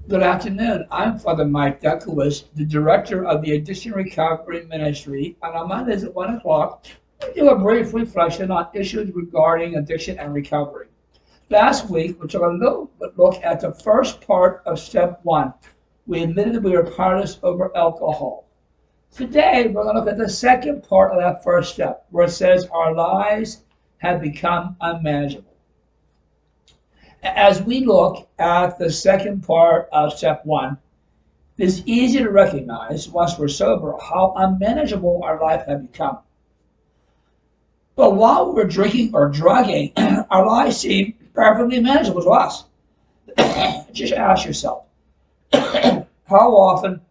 Good afternoon. I'm Father Mike Duckowitz, the director of the Addiction Recovery Ministry, and on Mondays at 1 o'clock, we do a brief reflection on issues regarding addiction and recovery. Last week, we took a little look at the first part of step one. We admitted we were powerless over alcohol. Today, we're going to look at the second part of that first step, where it says our lives have become unmanageable. As we look at the second part of step one, it's easy to recognize once we're sober how unmanageable our life had become. But while we're drinking or drugging, our lives seem perfectly manageable to us. Just ask yourself, how often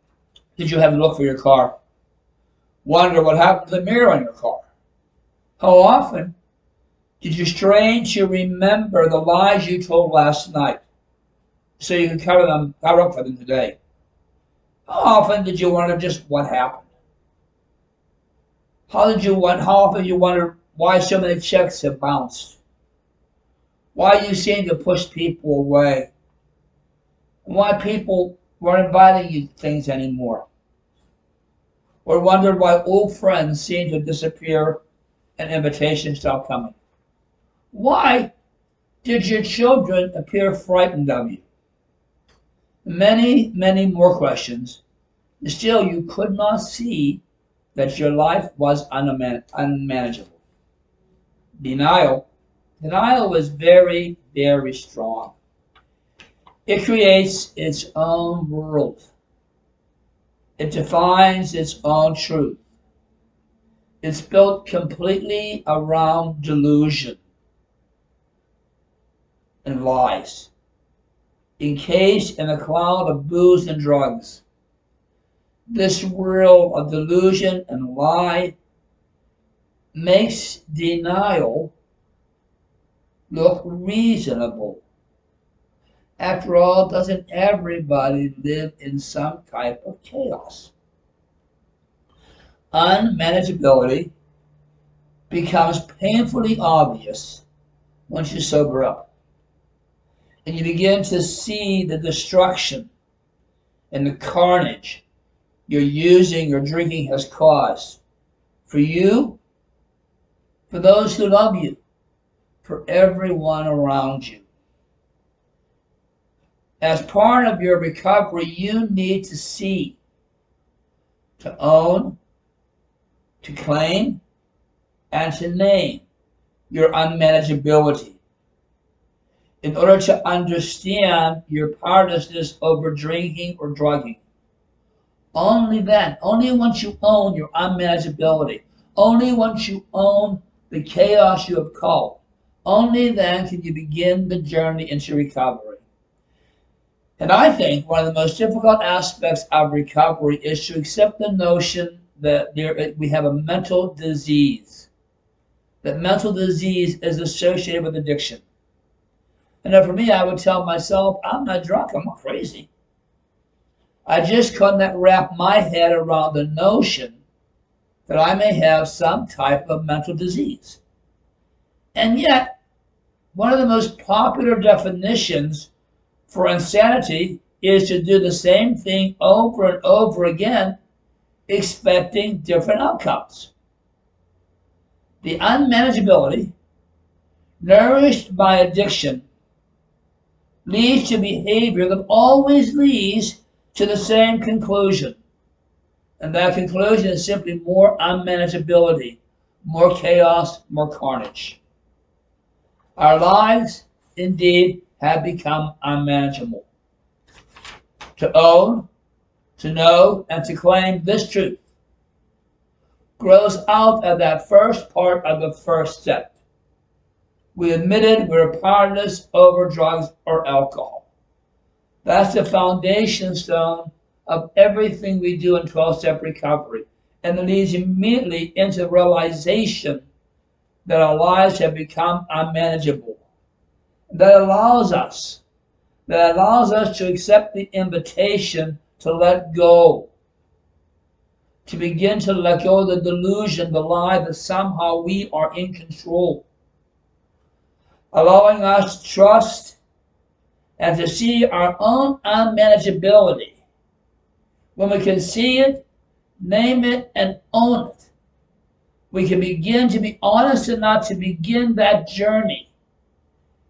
did you have to look for your car? Wonder what happened to the mirror on your car? How often did you strain to remember the lies you told last night so you can cover up for them today? How often did you wonder just what happened? How often did you wonder why so many checks have bounced? Why you seem to push people away? And why people weren't inviting you to things anymore? Or wondered why old friends seem to disappear and invitations stop coming? Why did your children appear frightened of you? Many, many more questions. Still, you could not see that your life was unmanageable. Denial is very, very strong. It creates its own world. It defines its own truth. It's built completely around delusion and lies, encased in a cloud of booze and drugs. This world of delusion and lie makes denial look reasonable. After all, doesn't everybody live in some type of chaos? Unmanageability becomes painfully obvious once you sober up. And you begin to see the destruction and the carnage your using or drinking has caused for you, for those who love you, for everyone around you. As part of your recovery, you need to see, to own, to claim, and to name your unmanageability. In order to understand your powerlessness over drinking or drugging. Only then, only once you own your unmanageability, only once you own the chaos you have caused, only then can you begin the journey into recovery. And I think one of the most difficult aspects of recovery is to accept the notion that we have a mental disease, that mental disease is associated with addiction. And then for me, I would tell myself, I'm not drunk, I'm not crazy. I just couldn't wrap my head around the notion that I may have some type of mental disease. And yet, one of the most popular definitions for insanity is to do the same thing over and over again, expecting different outcomes. The unmanageability, nourished by addiction, leads to behavior that always leads to the same conclusion. And that conclusion is simply more unmanageability, more chaos, more carnage. Our lives, indeed, have become unmanageable. To own, to know, and to claim this truth grows out of that first part of the first step. We admitted we're powerless over drugs or alcohol. That's the foundation stone of everything we do in 12-step recovery. And it leads immediately into the realization that our lives have become unmanageable. That allows us to accept the invitation to let go. To begin to let go of the delusion, the lie that somehow we are in control. Allowing us to trust and to see our own unmanageability. When we can see it, name it, and own it, we can begin to be honest enough to begin that journey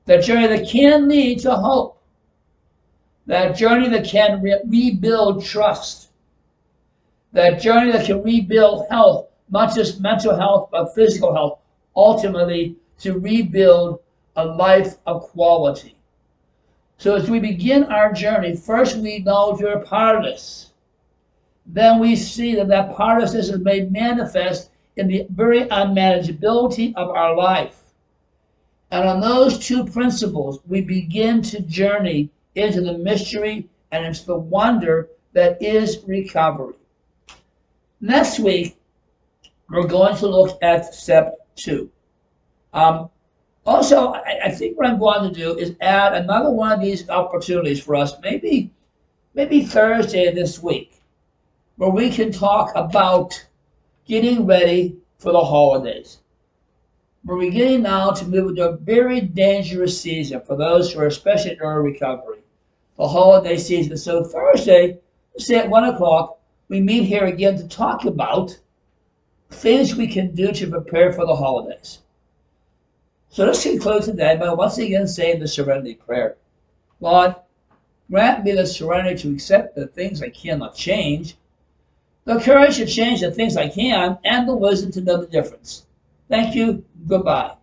that can lead to hope, that journey that can rebuild trust, that journey that can rebuild health, not just mental health, but physical health, ultimately to rebuild a life of quality. So as we begin our journey, first we acknowledge we're a part of this. Then we see that part of this is made manifest in the very unmanageability of our life. And on those two principles, we begin to journey into the mystery and into the wonder that is recovery. Next week, we're going to look at step 2. Also, I think what I'm going to do is add another one of these opportunities for us, maybe Thursday this week, where we can talk about getting ready for the holidays. We're beginning now to move into a very dangerous season for those who are especially in early recovery, the holiday season. So Thursday, say at 1 o'clock, we meet here again to talk about things we can do to prepare for the holidays. So let's conclude today by once again saying the Serenity Prayer. Lord, grant me the serenity to accept the things I cannot change, the courage to change the things I can, and the wisdom to know the difference. Thank you. Goodbye.